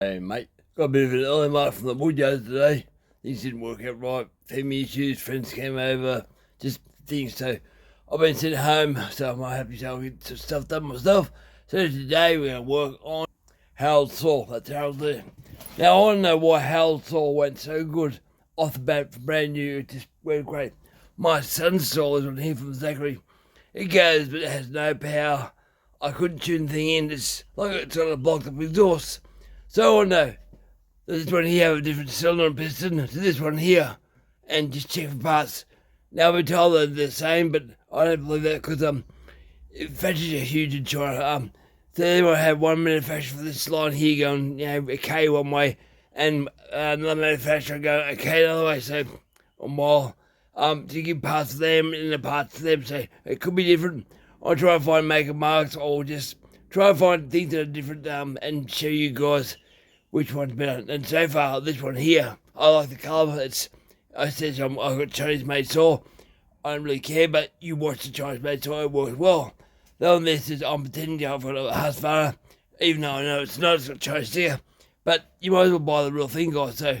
Hey mate, got a bit of an early mark from the woodyard today. Things didn't work out right. Family issues, friends came over, just things. So I've been sitting home, so I'm happy to get some stuff done myself. So today we're going to work on Harold's saw. That's Harold's there. Now I want to know why Harold's saw went so good off the bat, brand new. It just went great. My son's saw is on here from Zachary. It goes, but it has no power. I couldn't tune the thing in. It's like it's on a blocked up exhaust. So I want to know, does this one here have a different cylinder and piston to this one here? And just check for parts. Now I've been told they're the same, but I don't believe that because factories are huge in China. So they might have one manufacturer for this line here going, a K one way, and another manufacturer going a K another way. So while to give parts to them and the parts to them, so it could be different. I'll try and find maker marks or just try and find things that are different and show you guys which one's better. And so far, this one here, I like the colour. I said I've got Chinese made saw. I don't really care, but you watch the Chinese made saw, it works well. The one this is I'm pretending I've got a Husqvarna, even though I know it's not, it's got Chinese sticker. But you might as well buy the real thing, guys. So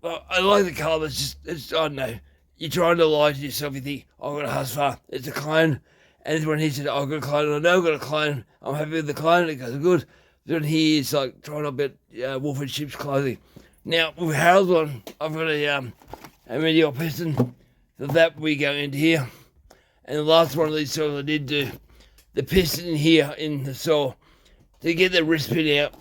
I like the colour, it's I don't know. You're trying to lie to yourself, you think, I've got a Husqvarna, it's a clone. And this one he said, I've got a clone, I know I've got a clone, I'm happy with the clone, it goes good. This one here is like trying to get wolf and sheep's clothing. Now, with Harold's one, I've got a medial piston, so that we go into here. And the last one of these saws I did do, the piston here in the saw, to get the wrist pin out.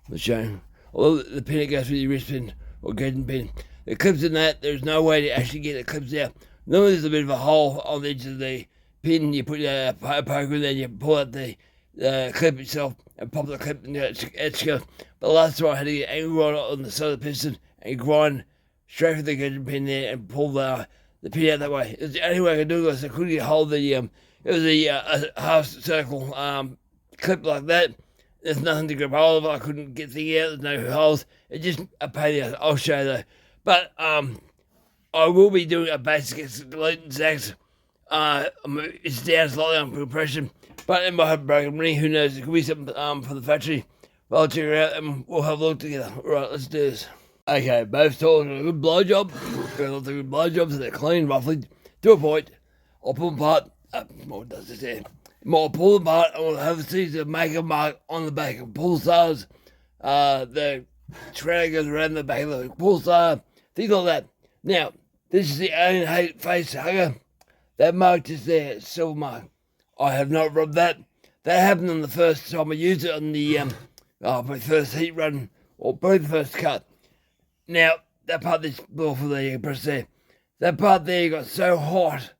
Let's show you. Although the pin that goes through the wrist pin, or gadget pin. The clips in that, there's no way to actually get the clips out. Normally there's a bit of a hole on the edge of the pin, you put a poker in there, you pull out the clip itself and pop the clip and it's good. But last time I had to get angle grinder on the side of the piston and grind straight through the gadget pin there and pull the pin out that way. It's the only way I could do it because I couldn't get hold of the, it was a half circle clip like that. There's nothing to grab hold of, I couldn't get the thing out, there's no holes. It's just a pain in the ass. I'll show you though. But I will be doing a basic escalating Zax. It's down slightly on compression, but it might have broken ring, who knows, it could be something for the factory. But I'll check it out and we'll have a look together. Right, let's do this. Okay, both saws got a good blow job. Got a good blow job, so they're clean roughly to a point. I'll pull them apart. What does this there? I'll pull them apart and we'll have a see the maker mark on the back of pull stars. The trailer goes around the back of the pull star, things like that. Now, this is the own hate face hugger. That mark is there, silver mark. I have not rubbed that. That happened on the first time I used it on the my first heat run, or probably the first cut. Now, that part this blow for the press there, that part there got so hot,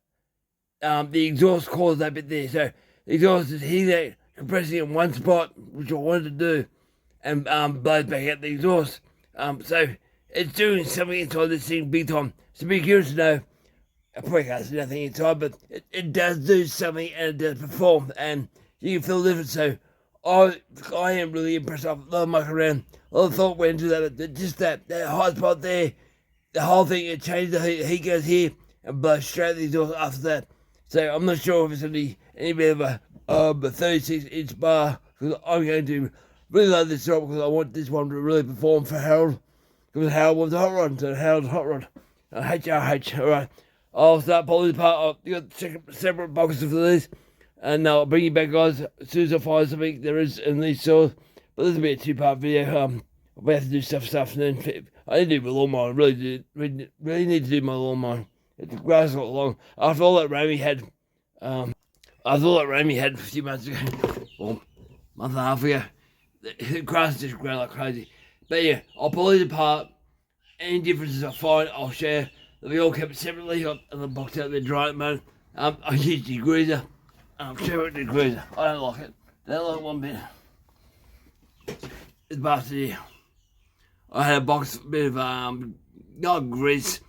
the exhaust caused that bit there. So the exhaust is here, compressing in one spot, which I wanted to do, and blows back out the exhaust. So it's doing something inside this thing big time. So be curious to know. I probably can't see nothing inside, but it does do something and it does perform, and you can feel the difference. So I am really impressed. I've loved mucking around. A lot of thought went into that, but just that hot spot there, the whole thing, it changed the heat. Heat goes here and blows straight the exhaust after that. So I'm not sure if it's any bit of a 36-inch bar, because I'm going to really love this job because I want this one to really perform for Harold, because Harold wants a hot rod, so Harold's hot rod. HRH, alright. I'll start pulling apart. I've got separate boxes for these, and I'll bring you back, guys, as soon as I find something there is in these saws. But this will be a two-part video. I'll have to do stuff, and then I need to do my lawnmower. I really need to do my lawnmower. The grass got long. After all that rain we had, a few months ago, or a month and a half ago, the grass just grew like crazy. But yeah, I'll pull these apart. Any differences I find, I'll share. We all kept it separately on the box out there dry at the moment. I used the degreaser. Show it the degreaser. I don't like it. I don't like it one bit. It's busted here. I had a box, bit of not grease,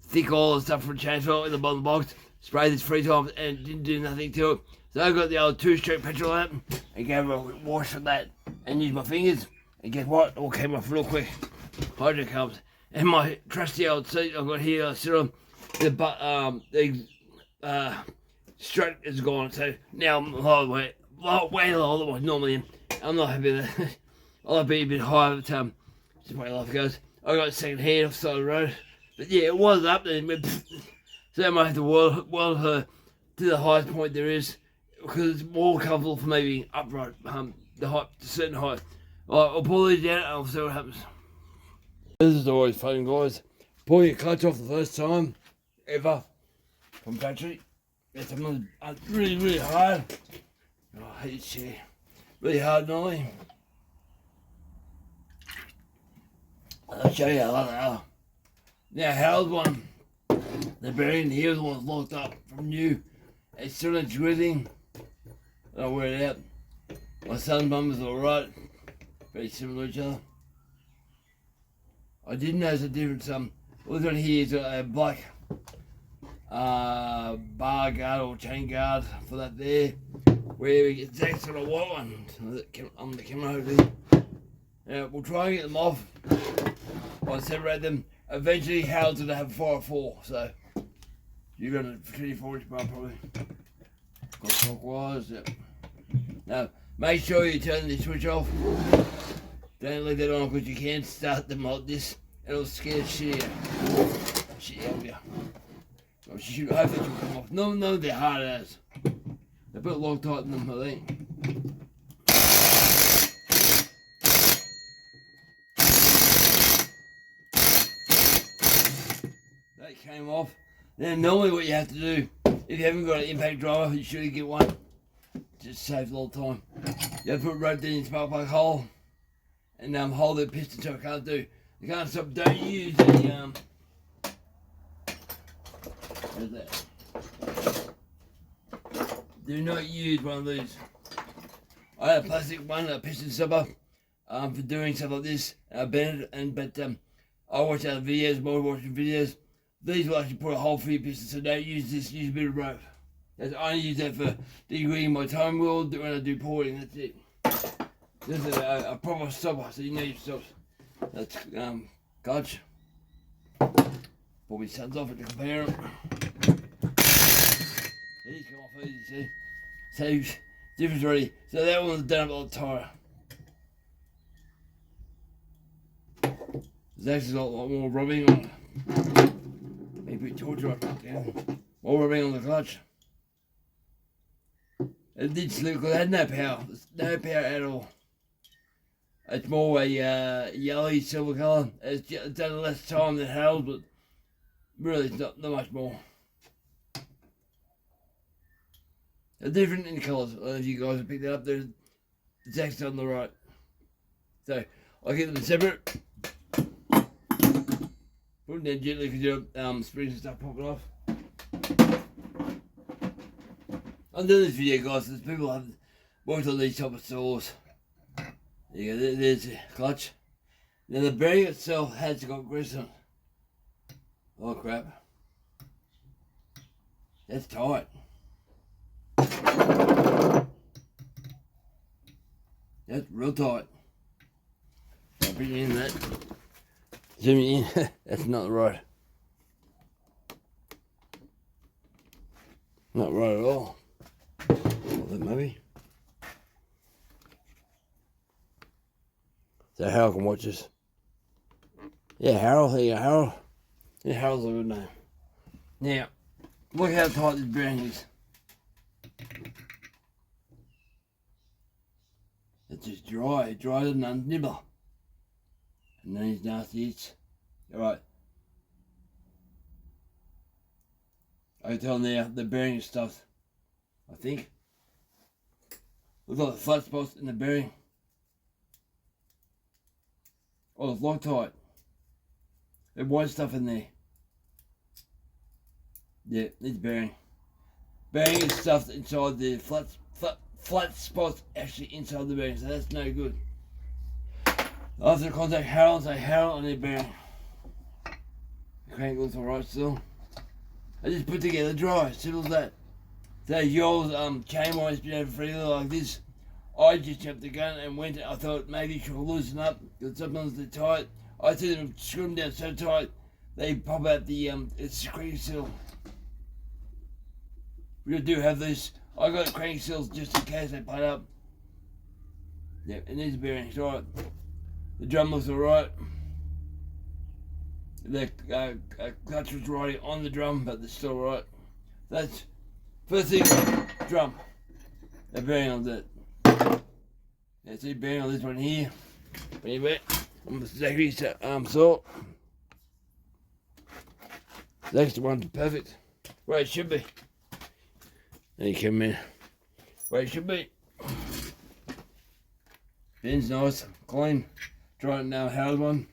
thick oil and stuff for a chainsaw in the bottom of the box. Sprayed this 3 times and it didn't do nothing to it. So I got the old 2-stroke petrol out and gave it a wash for that and used my fingers. And guess what? It all came off real quick. Hydrocarbons. And my trusty old seat I've got here, I sit on, the strut is gone, so now I'm way lower than I was normally in. I'm not happy with that. I like being a bit higher, but just the way life goes. I got a second hand off the side of the road. But yeah, it was up there. So I might have to weld her to the highest point there is, because it's more comfortable for me being upright, the height, a certain height. I'll pull these down and I'll see what happens. This is always fun, guys. Pulling a clutch off the first time ever from factory. It's something really, really hard. Oh, I hate this chair. Really hard, Nolly. I'll show you how that. Now, Harold's one, the bearing here, the one's locked up from new. It's still in drilling. I'll wear it out. My son's bumper's alright. Very similar to each other. I did notice a difference. This one here is a black bar guard or chain guard for that there. Where we get Zach's on a white one on the camera hopefully. Now we'll try and get them off. I'll separate them. Eventually Harold's gonna have 4x4, so you're gonna 24-inch bar probably. Got clockwise, yep. Now make sure you turn the switch off. Don't leave that on because you can start them like this and it'll scare shit out of you. So hopefully she'll come off. No, they're hard as. They put Loctite in them, I think. That came off. Then normally what you have to do, if you haven't got an impact driver, you should get one. Just saves a lot of time. You have to put rope down in the spark plug hole and hold the piston so it can't do. You can't stop. Don't use the where's that? Do not use one of these. I had a plastic one, a piston stopper, for doing stuff like this. I bent it, but I watch other videos, more watching videos. These will actually put a hole for your piston, so don't use this. Use a bit of rope. I only use that for degreasing my time wheel when I do porting. That's it. This is a proper stopper, so you know your stops. That's clutch. Pull my sons off it to compare them. These come off easy, see? So difference already. So that one's done up on the tyre. There's actually a lot more rubbing on it. Maybe torture right down. More rubbing on the clutch. It did slip because it had no power. No power at all. It's more a yellowy silver colour. It's done less time than Harold, but really it's not much more. They're different in colours. I don't know if you guys have picked that up. There's Zach's on the right. So I'll get them separate. Put them down gently because your springs and stuff popping off. I'm doing this video, guys, because people have worked on these type of saws. There you go, there's the clutch. Now the bearing itself has got grease on it. Oh crap. That's tight. That's real tight. I'll bring in that. Zoom it in. That's not right. Not right at all. Maybe. So Harold can watch this. Yeah, Harold. There you go, Harold. Yeah, Harold's a good name. Now, look how tight this bearing is. It's just dry, drier than a nibbler. And then these nasty hits. Alright. I can tell now the bearing is stuffed. I think. Look at the flat spots in the bearing. Oh, it's Loctite. There's white stuff in there. Yeah, it's bearing. Bearing is stuffed inside the flat spots actually inside the bearing, so that's no good. I have to contact Harold and say, Harold, I need bearing. The crank looks alright still. I just put together dry, simple as that. So yours chain wires been over freely like this. I just jumped the gun and went. I thought maybe it should loosen up because sometimes they're tight. I see them screw them down so tight they pop out the it's crank seal. We do have this. I got crank seals just in case they put up. Yeah, it needs bearings, right. The drum looks alright. The clutch was riding on the drum, but it's still right. That's first thing. Drum. The bearing on that. Yeah, see bearing on this one here. Bring it back. Almost exactly sort. The extra one's perfect. Where it should be. There you come in. Where it should be. Bin's nice, clean. Try it now, held one.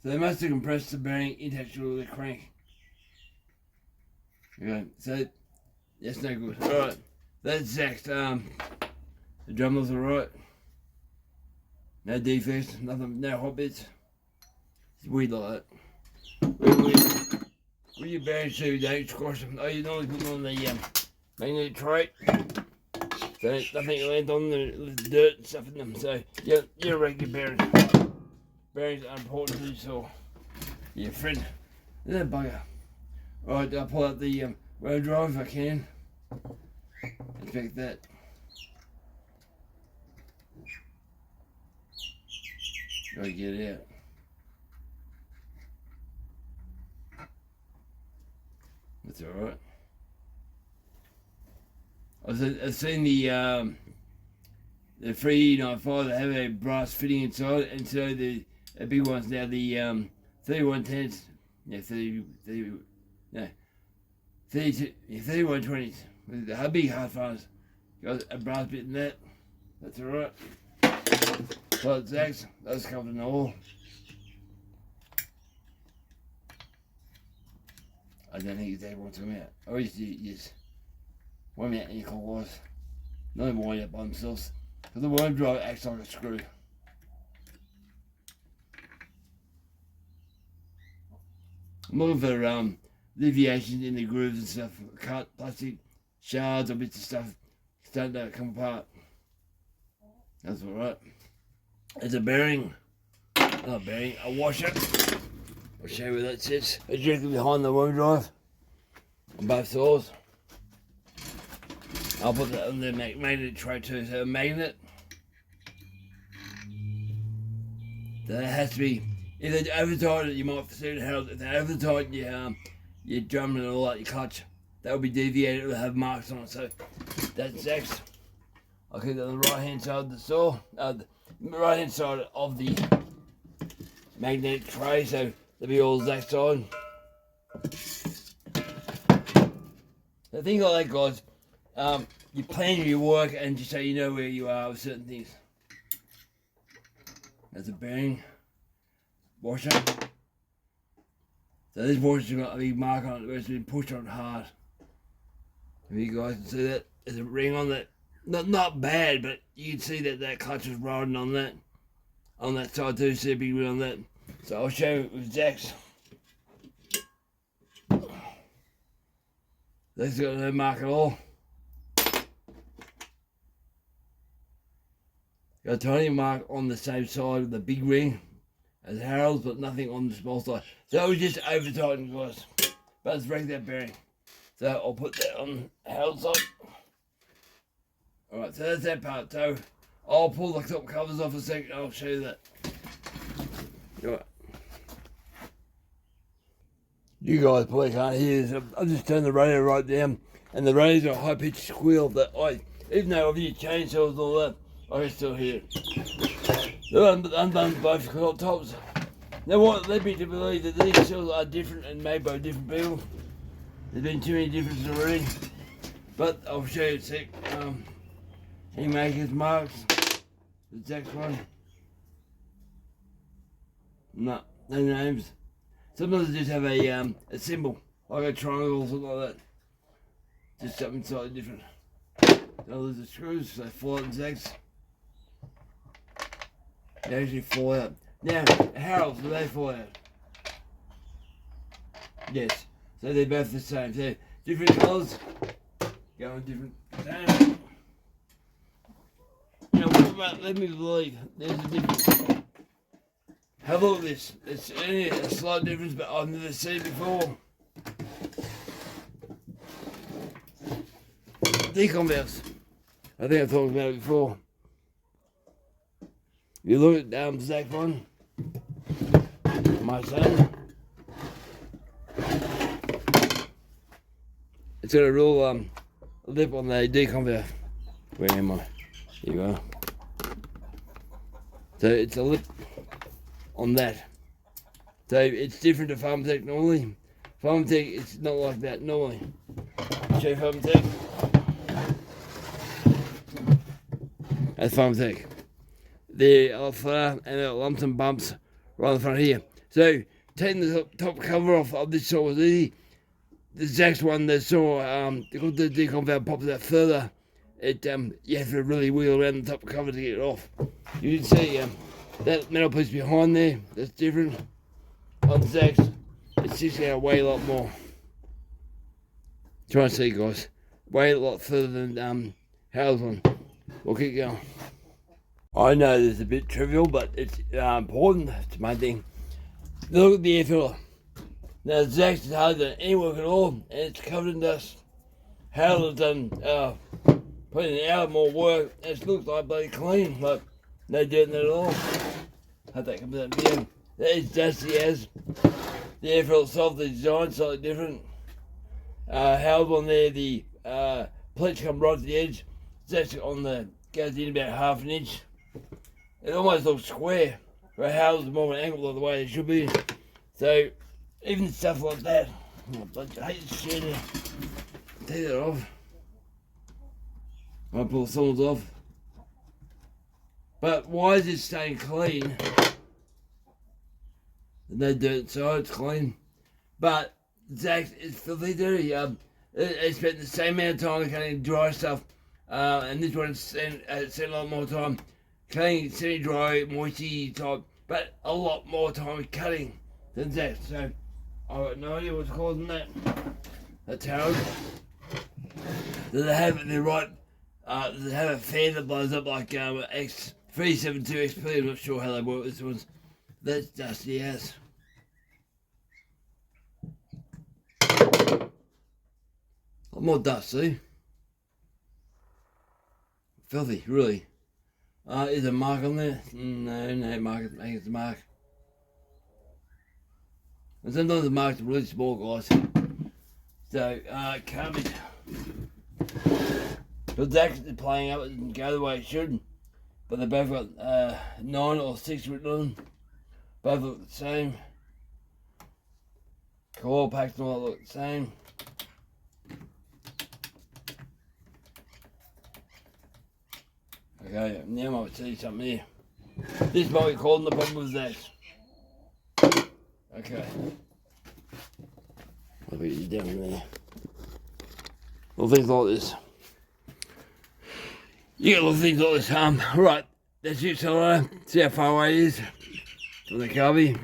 So they must have compressed the bearing into the crank. Okay, so that's no good. Alright, that's Zach's. The drum was alright. No defects, nothing, no hot bits. It's weird like that. Weird. With your bearings too, don't squash them. Oh, you normally put them on the magnetic tray. So nothing lands on the dirt and stuff in them. So yeah, you're regular bearings. Bearings are important to so your friend. Isn't that bugger? Right, I'll pull out the road drive if I can. Inspect that. Gotta get it out. That's alright. I've seen the 395 that have a brass fitting inside, and so the big ones now, the 3110s, yeah, 3120s, with the big hard fires, got a brass bit in that. That's alright. So it's Zach's, that's covered in oil. I don't think exactly what's coming out. I used to use one out nickel wise. Not even wind up by themselves. Because the worm drive acts like a screw. I'm looking for deviations in the grooves and stuff. Cut, plastic, shards or bits of stuff starting to come apart. That's alright. There's a bearing. Not a bearing, a washer. I'll show you where that sits. It's directly behind the worm drive. On both sides. I'll put that on the magnet tray too. So a magnet. That has to be. If they overtight it, you might see it held. If they overtight your drum and all that, your clutch, that will be deviated. It will have marks on it. So that's Zach's. I'll keep that on the right hand side of the saw. The right hand side of the magnetic tray. So they'll be all Zach's side. The thing like that, guys. You plan your work and just so you know where you are with certain things. There's a bearing washer. So this washer's got a big mark on it where it's been pushed on hard. If you guys can see that, there's a ring on that. Not bad, but you can see that clutch is riding on that side too. See a big ring on that. So I'll show you with Zach's. That's got no mark at all. Got a tiny mark on the same side of the big ring as Harold's, but nothing on the small side. So it was just over tightened, guys. But let's break that bearing. So I'll put that on Harold's side. Alright, so that's that part. So I'll pull the top covers off a second. I'll show you that. Alright. You guys probably can't hear this. I've just turned the radio right down, and the radio's got a high pitched squeal that even though I've used chainsaws and all that, I can still hear it. They're undone both tops. Now what led me to believe that these seals are different and made by different people. There's been too many differences already. But I'll show you a sec. Haymakers marks. The Zach's one. No names. Sometimes they just have a symbol, like a triangle or something like that. Just something slightly different. Those are the screws, so they fall out in Zach's. They actually fall out. Now, Harold's, do they fall out? Yes. So they're both the same. So different colours, go on different times. Now, what about, let me believe, there's a difference. Have a look at this. It's only a slight difference, but I've never seen it before. Decon valves. I think I've talked about it before. you look at Zach's one, my son, it's got a real lip on the deconverter. Where am I? Here you are. So it's a lip on that. So it's different to Farmertec normally. Farmertec, it's not like that normally. Show you Farmertec. That's Farmertec. They're a flatter and they're lumps and bumps right in the front here. So taking the top cover off of this saw was easy. The Zach's one, the saw, because the deconverter pops out further, you have to really wheel around the top cover to get it off. You can see that metal piece behind there, that's different. On the Zach's, it's just going to weigh a lot more. Try and see, guys. Weigh a lot further than Hal's one. We'll keep going. I know this is a bit trivial, but it's important. It's my thing. Look at the air filter. Now, the Zach's is harder than any work at all, and it's covered in dust. Hal has done put in an hour more work, and it looks like bloody clean, like no dirt in it at all. Hope that comes out in the video. That is dusty as. The air filter itself, the design slightly different. Hal's on there, the pleats come right to the edge. Zach's on the goes in about half an inch. It almost looks square, where Hal's more of an angle the way it should be. So even stuff like that, I hate this shit here. Take that off. I pull the soles off. But why is it staying clean? There's no dirt inside, it's clean. But Zach's is filthy dirty. It spent the same amount of time cutting dry stuff, and this one spent a lot more time cutting semi-dry, moisty type, but a lot more time cutting than Zach's. So I've got no idea what's causing that. That's how. Do they have it? They're right. Do they have a fan that blows up like X372 XP? I'm not sure how they work this ones. That's dusty ass. A lot more dust, see? Filthy, really. Is there a mark on there? No mark. I think it's a mark. And sometimes the marks are really small, guys. So, can't be. But Zach's playing up, it didn't go the way it should. But they both got 9 or 6 written on them. Both look the same. Coil packs and all look the same. Okay, now I might tell you something here. This might be causing the problem with Zach's. Okay. I'll put you down there. Little things like this. You get little things like this. Right, that's your cylinder. See how far away it is from the cubby.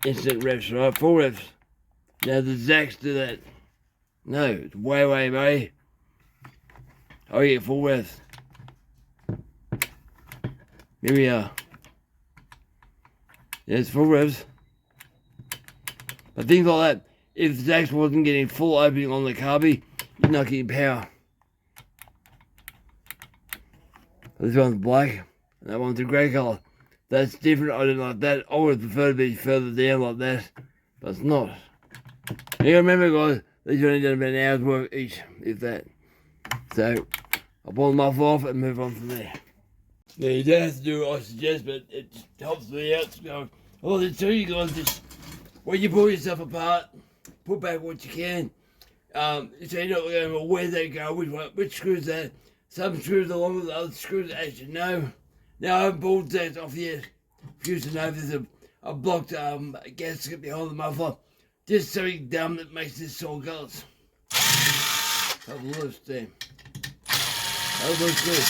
Instant revs, right? Full revs. Now the Zach's do that. No, it's way away. Oh, you get full revs. Here we are. Yeah, it's full revs. But things like that, if the Zach's wasn't getting full opening on the carby, you're not getting power. This one's black, and that one's a grey colour. That's different, I don't like that. I would prefer to be further down like that, but it's not. You remember, guys, these are only done about an hour's work each, if that. So, I'll pull them off and move on from there. Now, you don't have to do what I suggest, but it helps me out. So, I want to tell you guys this. When you pull yourself apart, put back what you can. So you're not going, well, where they go, which screws that. Some screws are longer than other screws, as you know. Now, I haven't pulled that off yet. If you used to know, there's a blocked gasket behind the muffler. Just something dumb that makes this saw guts. Have a loose, damn. Have a loose, good.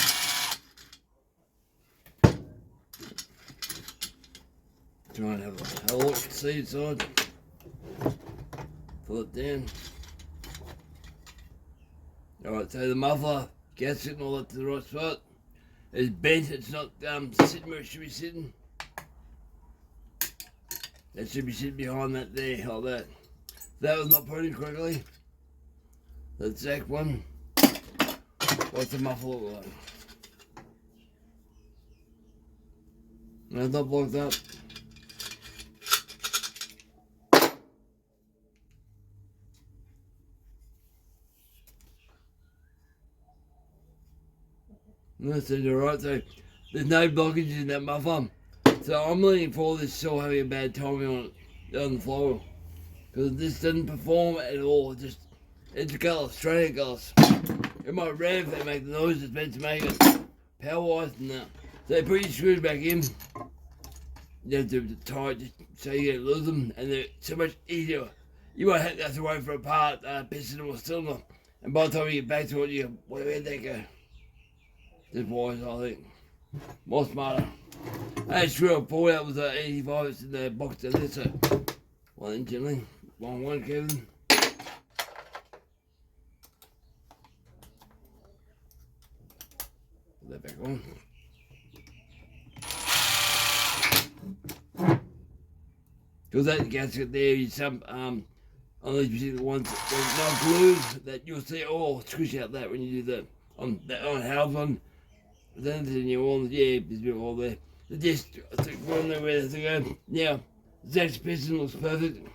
Try and have a look, see inside. Pull it down. Alright, so the muffler, gasket and all that to the right spot. It's bent, it's not sitting where it should be sitting. That should be sitting behind that there, like that. That was not put in correctly. The Zach one. What's the muffler look like? And it's not blocked up. And that's it, alright, so there's no blockages in that muffler. So I'm leaning for this still having a bad timing on the flywheel. Because this doesn't perform at all, it's gutless, straight gutless. It might rev and make the noise it's meant to make it. Power wise, no. So put your screws back in. You have to tight just so you don't lose them, and they're so much easier. You won't have to wait for a part, piston or cylinder. And by the time you get back to it, you go, where'd that go? Just wise, I think. More smarter. I had screw up 4 out with 85, it's in the box of this, so. Well, then, gently. One, Kevin. Put that back on. Because that gasket there is some, on these particular ones, there's no glues that you'll see, squish out that when you do that. On house one, then in New Orleans, yeah, there's a bit of all there. The disc, I think, one there where to go. Now, Zach's piston looks perfect.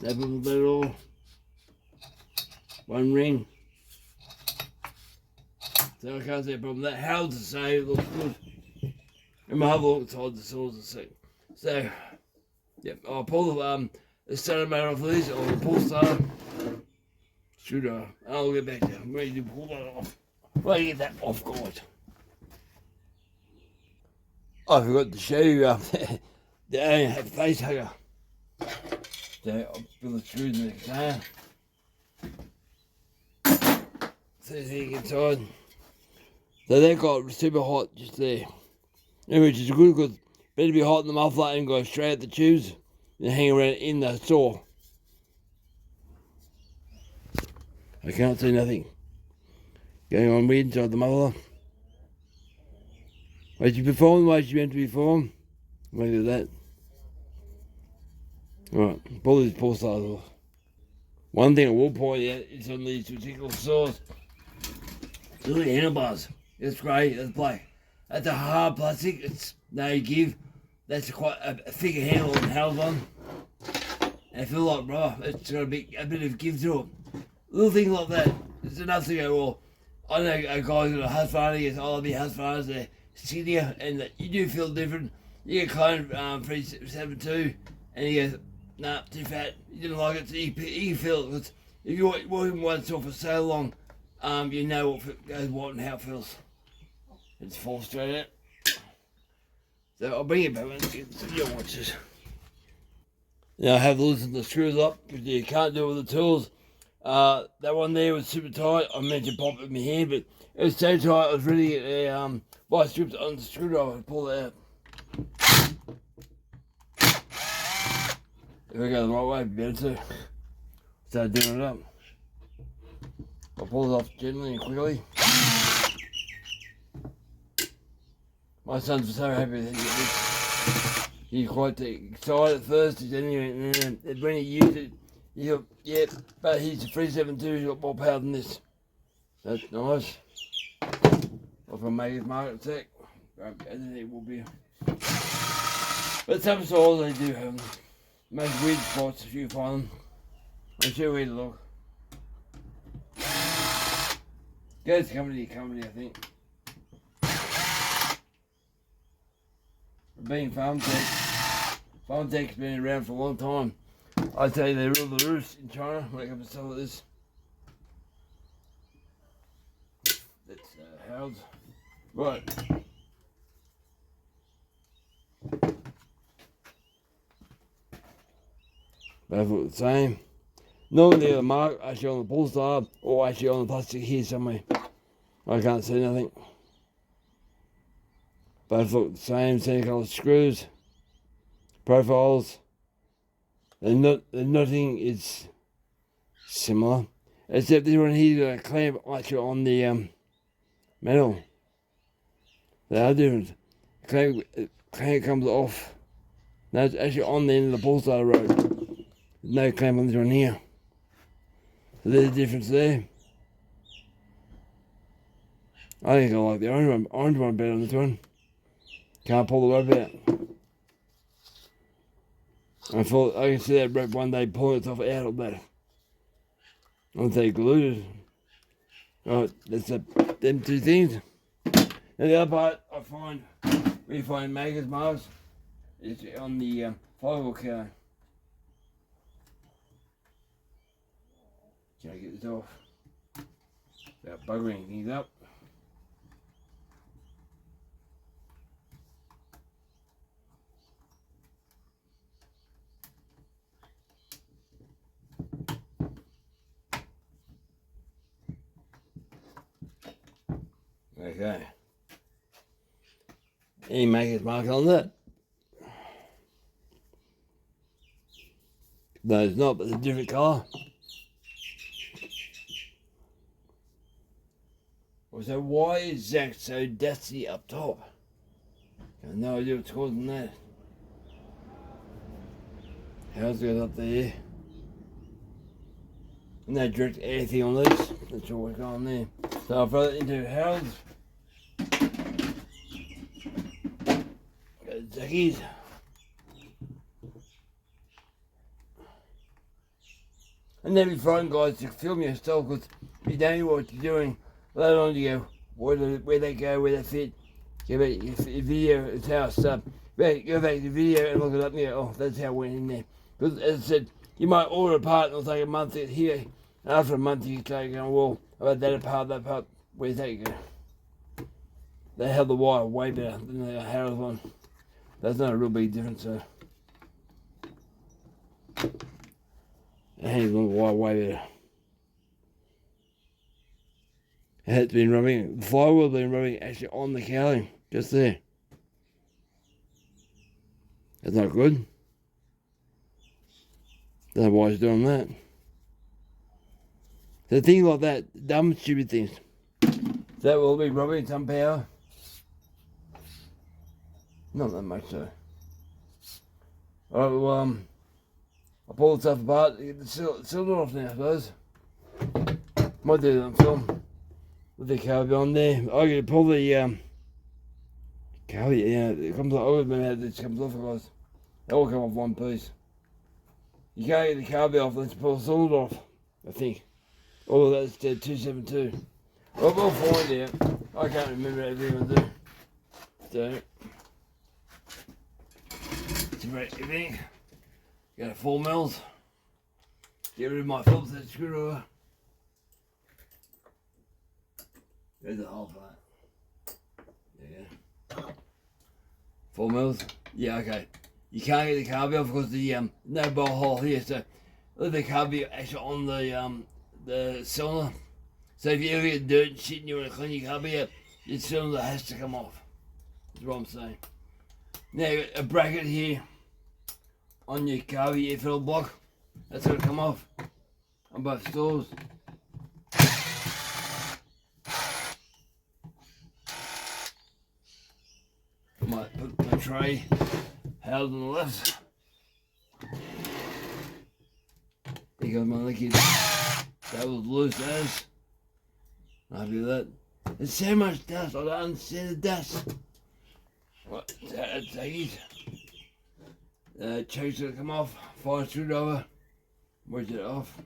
That little bit all. One ring. So I can't see a problem. That held the same, it looks good. And my other look inside the saws the same. So, yep, I'll pull the starter motor off of this, or the pull starter. Screwdriver. I'll get back to you. I'm ready to pull that off. Well, get that off, guys. I forgot to show you the face hugger. So I'll put the screws in the container. So you get inside. So they got super hot just there. Which is good because better be hot in the muffler and go straight at the tubes than hang around in the store. I can't see nothing going on weird inside the muffler. As you perform the way you're meant to perform, look at that. Alright, pull these pull stars off. One thing I will point out is on these particular saws, the little handlebars. It's great, it's black. That's a hard plastic, it's no give. That's quite a thicker handle and held on. And I feel like, bro, it's got a bit of give to it. Little things like that, it's enough to go, well, I know a guy's got a Husqvarna, he goes, I'll be Husqvarnas, they're skinnier, and you do feel different. You get clone 372, and he goes, nah, too fat, you didn't like it, so you can feel it, because if you're working one saw for so long, you know what goes what and how it feels. It's fall straight out. So I'll bring it back and get your watches. Now I have loosened the screws up, because you can't do it with the tools. That one there was super tight. I meant to pop it in my hand, but it was so tight I was ready to get a vice strips on the screwdriver and pull it out. If I go the right way, it'd be better too. Start doing it up. I'll pull it off gently and quickly. My son's so happy that he got this. He's quite excited at first, and then when he used it, he thought, yeah, but he's a 372, he's got more power than this. That's nice. If I make it Farmertec, and it will be. But some saws they do have them. Most weird spots if you find them. I'm sure where to look. Goes company, I think. Being Farmertec's been around for a long time. I tell you, they rule the roost in China when it comes to stuff like this. That's Howard's. Right. Both look the same. Normally the mark actually on the pull star or actually on the plastic here somewhere. I can't see nothing. Both look the same colour screws. Profiles. The knotting is similar, except this one here's got a clamp actually on the metal. They are different. Clamp comes off. No, it's actually on the end of the pull starter road. There's no clamp on this one here. So there's a difference there. I think I like the orange one better on this one. Can't pull the rope out. I thought I can see that rope one day pulling itself out of that. Once they glued it. Right, that's them two things. And the other part I find, we find maker's marks, is on the firewall counter. Can I get this off? Without buggering things up. Okay. Any maker's mark on that? No, it's not, but it's a different colour. So why is Zach so dusty up top? I have no idea what's causing that. How's it up there? And no direct air thing on this. That's all what's going on there. So I'll throw it into Harold's. Zacky's. And then be frightened, guys, to film yourself because you don't know what you're doing. Later on you go, where they go, where they fit. Go back your video, it's how it's up. Go back to the video and look it up and go, oh, that's how it went in there. Because as I said, you might order a part and it'll take a month to get here. And after a month you can start going, well, about that part, where's that go? They have the wire way better than the Harold's one. That's not a real big difference, so. The hand's on the wire way better. It's been rubbing, the flywheel's been rubbing actually on the cowling, just there. That's not good. Don't know why he's doing that. So things like that, dumb, stupid things. That will be rubbing some power. Not that much though. Alright, well, I'll pull the stuff apart, get the cylinder off now, I suppose. Might do that on film. With the carby on there. I'm going to pull the carby, yeah, it comes off. I always remember how this comes off, guys. They all come off one piece. You can't get the carby off unless you pull the cylinder off, I think. All of that's 272. Well, we'll find out. I can't remember everything I do. So, everything. Got a 4 mils. Get rid of my Phillips head screwdriver. There's the hole for that. There you go. 4 mils. Yeah, okay. You can't get the carby off because the no bowl hole here, so leave the carby actually on the cylinder. So if you ever get dirt and shit and you want to clean your carby out, your cylinder has to come off. That's what I'm saying. Now you got a bracket here on your carby air filter block. That's going to come off on both stalls. I might put my tray held on the left. There goes my liquid. That was loose as. I'll do that. There's so much dust, I don't understand the dust. What? Take it. Choke's gonna come off. Fire screwdriver. Wedge it off.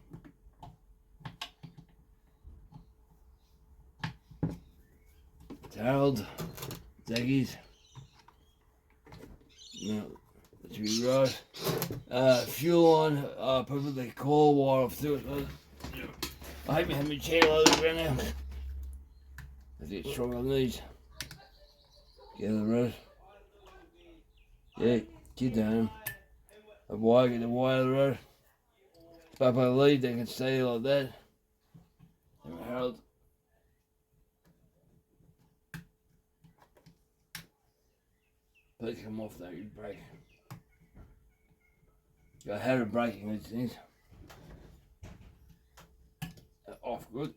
Harold. Zaggies. No, that should be right. Fuel on, put the coil wire off through it. I hope you have my chair loaded right now. Let's get strong on these. Get the road. Yeah, get down. The wire, get the wire of the road. Back by the lead, they can stay like that. And Harold. Please come off though, you brake. Got a habit of braking these things. Off good.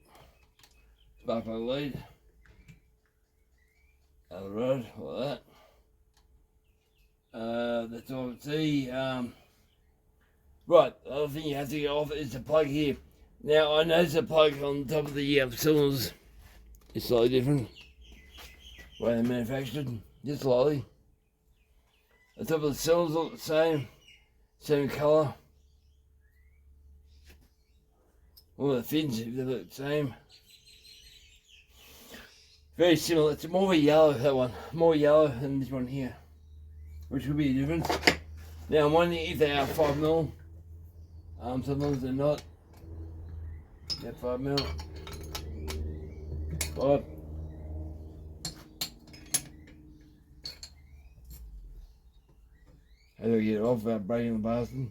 Back by the lead. Out of the road, like that. That's all I can see. Right, the other thing you have to get off is the plug here. Now I noticed the plug on top of the cylinders is slightly different. Way they're manufactured, just slightly. The top of the cylinders look the same colour. All the fins, they look the same. Very similar. It's more of a yellow, that one. More yellow than this one here, which would be a difference. Now I'm wondering if they are 5mm. Sometimes they're not. Yeah, 5mm. 5. How do I get it off without breaking the bastard?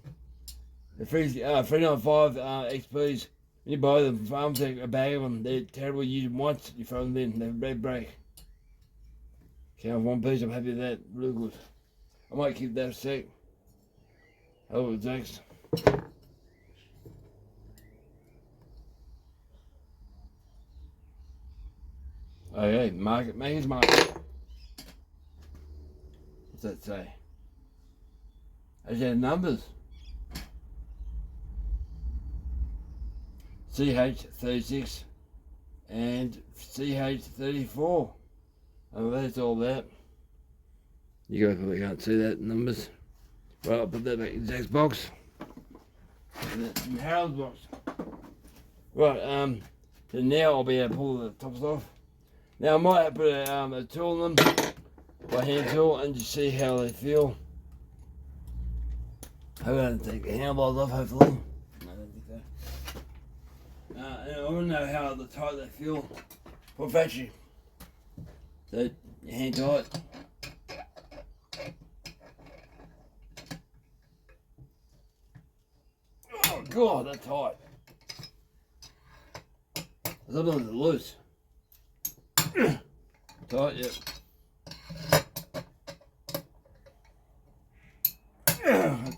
The 395 XPs, when you buy them, Farmertec, a bag of them, they're terrible. You use them once, you throw them in, they break. Okay, I have one piece, I'm happy with that, really good. I might keep that a sec. How long it takes. Okay, market, maker's market. What's that say? Those are numbers. CH36 and CH34. Oh, that's all that. You guys probably can't see that numbers. Right, I'll put that back in Zach's box. And that's in Harold's box. Right, so now I'll be able to pull the tops off. Now I might have to put a tool in them, by hand tool, and just see how they feel. I won't take the handlebars off, hopefully. No, I don't think so. And I want to know how tight they feel for factory. So, hand tight. Oh God, they're tight. Sometimes they're loose. Tight, yep.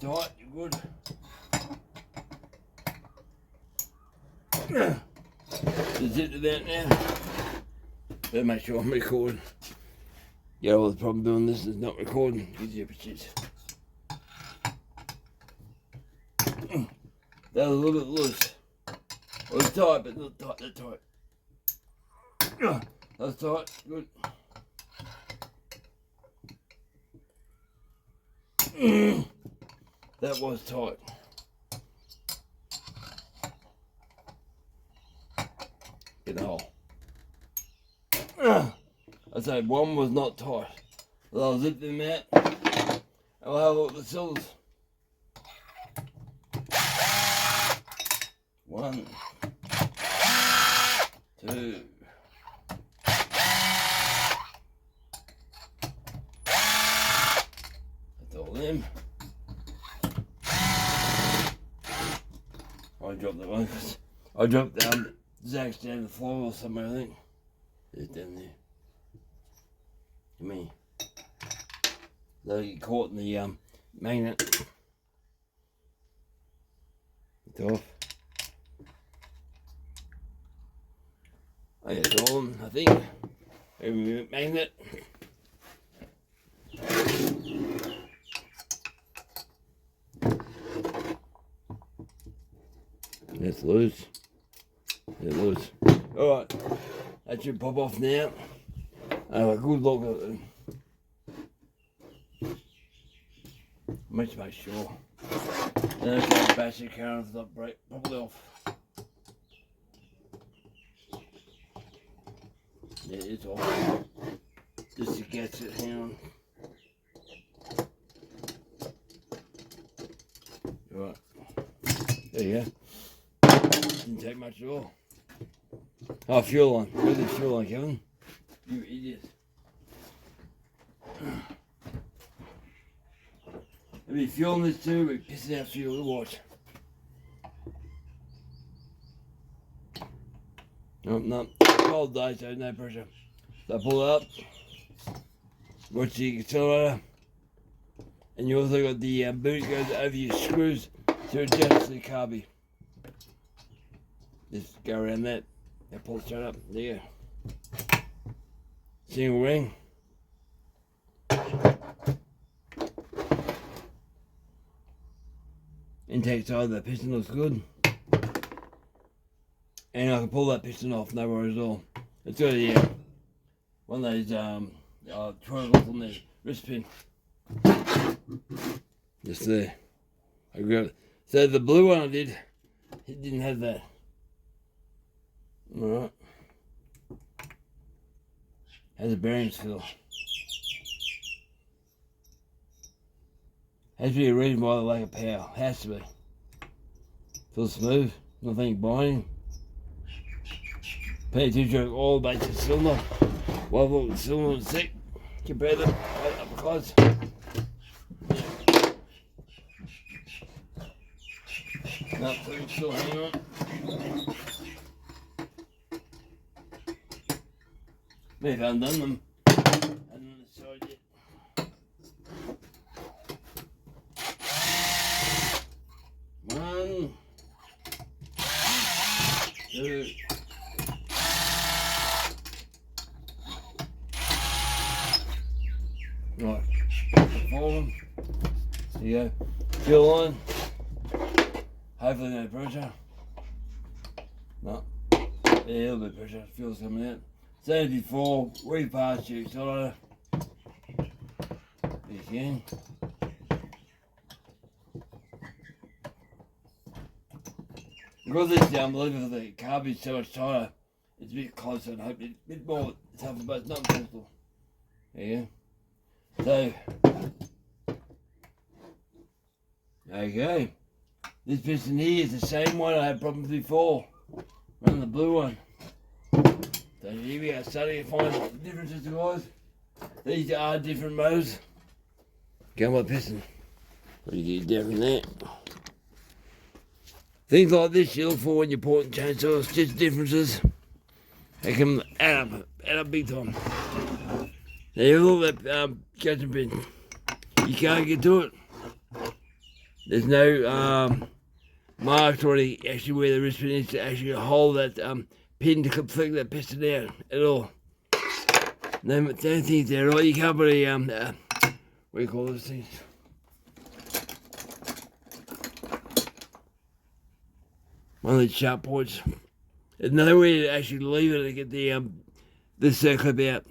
Tight, you're good. Just zip it out now. Better make sure I'm recording. Yeah, well, the problem doing this is not recording. Gives you a shit. They're a little bit loose. Well, it's tight, but not tight, they're tight. That's tight, good. That was tight. Get the hole. I'd say one was not tight. I'll zip them out. I'll have a look at the cylinders. 1, 2. That's all them. I dropped that one. I dropped Zach's down the floor or somewhere, I think. It's down there. Come here. They'll get caught in the magnet. It's off. I got it on, I think. Remove magnet. That's loose. It's loose. Alright, that should pop off now. Have a good look at it. Let's make sure. Then it's like battery current not break properly off. Yeah, it's off. Just to get it, hang on. Right. There you go. Didn't take much at all. Oh, fuel line. Where's the fuel line, Kevin? You idiot. There'll be fuel in this too, we're pissing out fuel, watch. No, cold day, so no pressure. So I pull it up, watch the accelerator, and you also got the boot goes over your screws to adjust the carby. Just go around that, and pull it straight up, there you go. Single ring. Intake side of that piston looks good. And I can pull that piston off, no worries at all. It's got a one of those triangles on the wrist pin. Just there. I grabbed it. So the blue one I did, it didn't have that. Alright. How's the bearings feel? Has to be a reason why the lack of power. Has to be. Feels smooth, nothing binding. Pay attention all the way to the cylinder. Well, look, the cylinder is sick. Compare them up close. No, still hanging on. Maybe I haven't done them. I haven't on the side yet. One, two. Right, fold them. There you go. Fill on. Hopefully no pressure. No. Yeah, a little bit of pressure. Feels coming out. Same as before. Repass your accelerator. Again. Because it's unbelievable, the carb is so much tighter. It's a bit closer and I hope it's a bit more tougher, but it's not impossible. There you go. So, okay. This piston here is the same one I had problems before. Running the blue one. So here we are starting to find the differences, guys. These are different motors. Go on piston. What do you get down from there? Things like this you look for when you're porting chainsaws, just differences. They can add up big time. Now you look at that catching pin. You can't get to it. There's no marks or anything actually where the wrist pin is to actually hold that pin to flick that piston out at all. No, don't think there, right? You can't put a what do you call those things? One of these sharp points. There's no way to actually leave it to get the this clip out,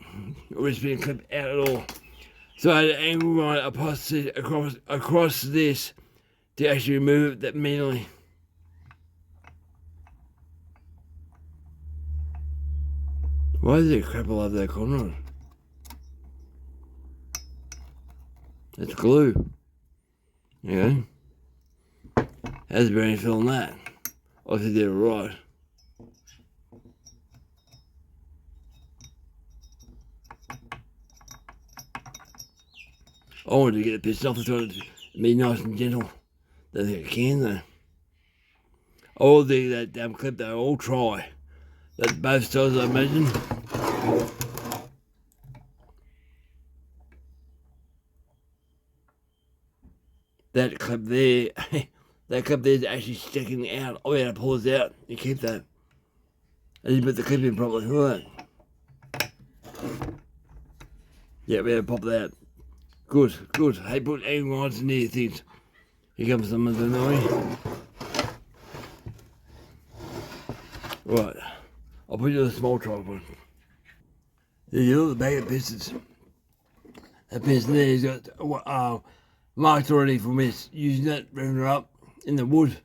or wrist pin clip out at all. So I had to angle right across this to actually remove that manually. Why is there crap all over that corner? That's glue. Yeah. How's the bearing feeling that? I think they're right. I wanted to get it pissed off. I thought it'd be nice and gentle. Don't think I can though. I'll do that clip though. I'll try. That's both sides, I imagine. That clip there, that clip there is actually sticking out. I'll be able to pull this out and keep that. I didn't put the clip in properly. Look at that. Yeah, we have to pop that. Good, good. Hey, put angle lines near things. Here comes some of the noise. Right. I'll put you in a small tripod. There you look at the back of the pistons. That piston there has got marks already from this. Using that revving up in the wood.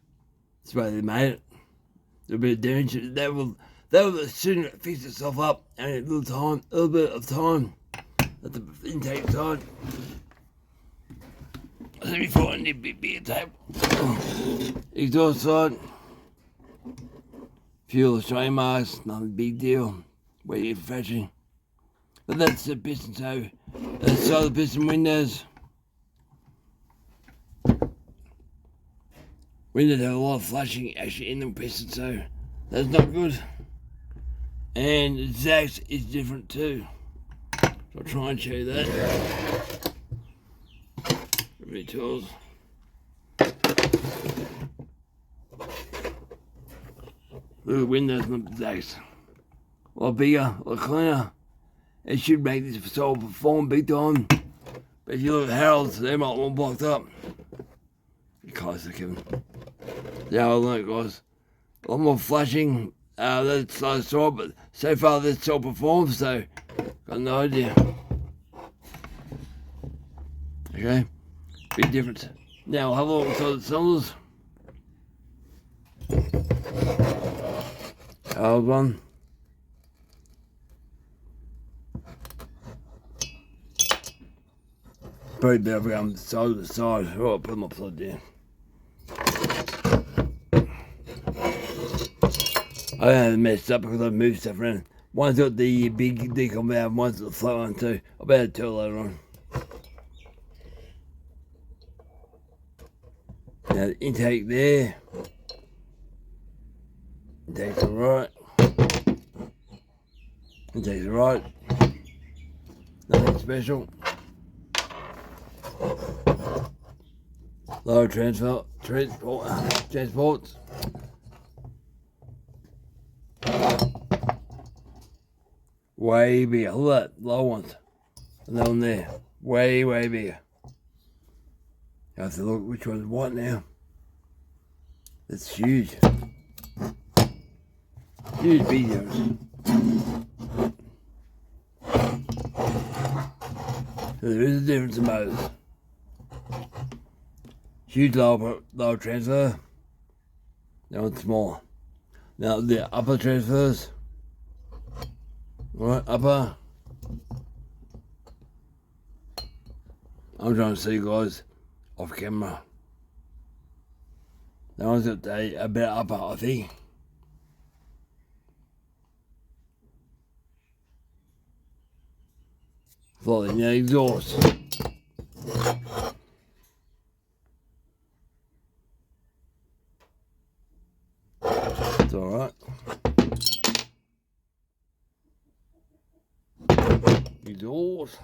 That's why they made it. A little bit of damage. That will soon fix itself up. And a little bit of time at the intake side. Let me find a bit of tape. Exhaust side. Few Australian marks, nothing big deal. Waiting for fetching. But that's the piston, so that's the other piston windows. Windows have a lot of flashing actually in the piston, so that's not good. And the Zax is different too. So I'll try and show you that. Really tools. Look at the windows on the Zax. A lot bigger, a lot cleaner. It should make this saw perform big time. But if you look at Harold's, they're not all blocked up. Get closer, Kevin. Yeah, I learned, guys. A lot more flashing. That's the saw, but so far this saw performs, so got no idea. Okay, big difference. Now I'll have a look inside the cylinders. Old one. Probably better if I go side to side. Right, I'll put them upside down. I haven't messed up because I've moved stuff around. One's got the big decom valve, one's got the flat one too. I'll be able to tell later on. Now the intake there. Intake's alright. Intake's alright. Nothing special. Lower transports. Way bigger. Look at that, low ones. And that one there. Way bigger. I have to look which one's what now. That's huge. Huge videos. So there is a difference in motors. Huge lower transfer. That one's small. Now the upper transfers. Right, upper. I'm trying to see guys off camera. That one's got a bit upper, I think. Following the exhaust. It's alright. Exhaust.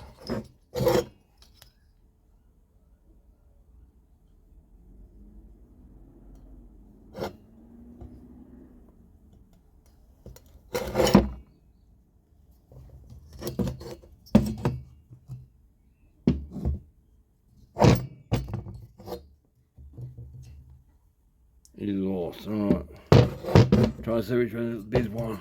Exhaust, alright. Try to see which one is this one.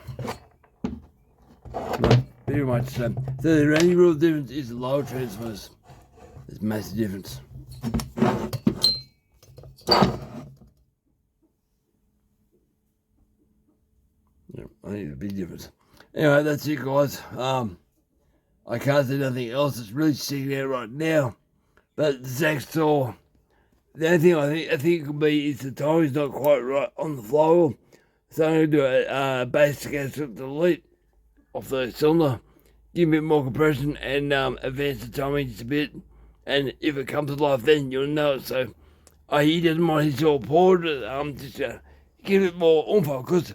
No, pretty much the same. So the only real difference is the lower transfers. There's a massive difference. Yeah, I think it's a big difference. Anyway, that's it guys. I can't say nothing else that's really sticking out right now. But the Zax saw. The only thing I think could be is the timing's not quite right on the flywheel. So I'm going to do a basic aspect delete off the cylinder, give a bit more compression and advance the timing just a bit. And if it comes to life then you'll know it. So he doesn't mind his all poured, just give it more oomph because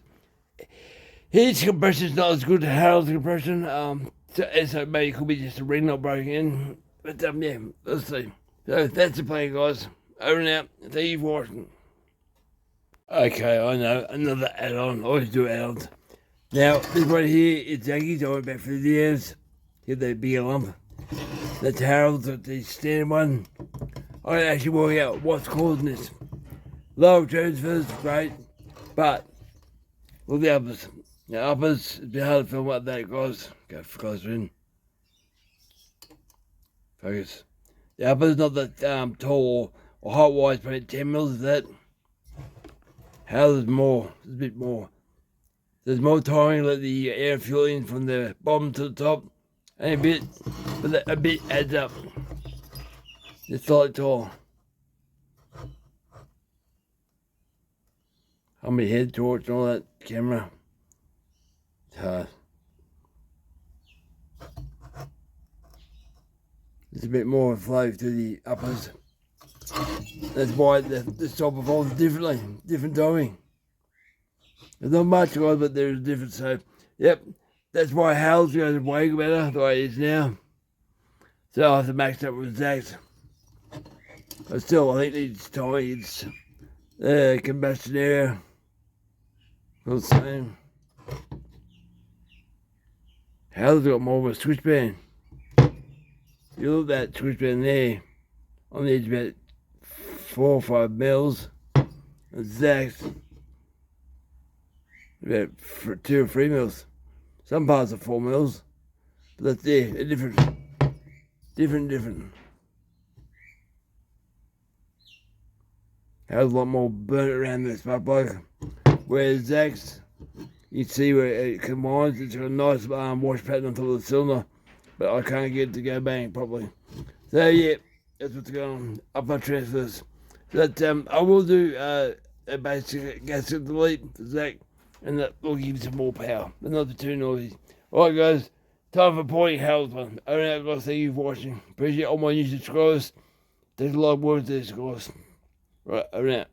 his compression is not as good as Harold's compression. So maybe it could be just a ring not broken in. But yeah, let's see. So that's the plan guys. Over and out. Thank you for watching. Okay, I know, another add-on. I always do add-ons. Now, this right here is Yankees. I went back for the years. Get that bigger lump. That's Harold's, the standard one. I can actually work out what's causing this. Lower transfers, great. But, look at the uppers. Now, uppers, it's a bit hard to film like that, guys. Go closer in. Focus. The upper's not that tall or height wise, probably 10 mils of that. How there's more, there's a bit more. There's more timing, let the air fuel in from the bottom to the top. And a bit, but that, a bit adds up. It's slightly tall. On my head torch and all that camera. It's hard. There's a bit more flow to the uppers. That's why the top evolves differently, different timing. There's not much guys, but there's a difference. So, yep, that's why Harold's goes way better the way it is now. So I have to max up with Zax. But still, I think it's timing, it's combustion area. All the same. Harold's got more of a switch band. You look at that switch band there, on the edge about 4 or 5 mils. And Zax, about 2 or 3 mils. Some parts are 4 mils, but that's there, a different. has a lot more burnt around this spark plug. Whereas Zach's, you see where it combines, it's got a nice wash pattern on top of the cylinder, but I can't get it to go bang properly. So yeah, that's what's going on up my transfers. But I will do a basic gasket delete for Zach, and that will give you some more power, but not too noisy. Alright guys, time for pointing Harold's one. I don't know, guys, thank you for watching. Appreciate all my new subscribers. There's a lot of work to this, guys. Right, over now.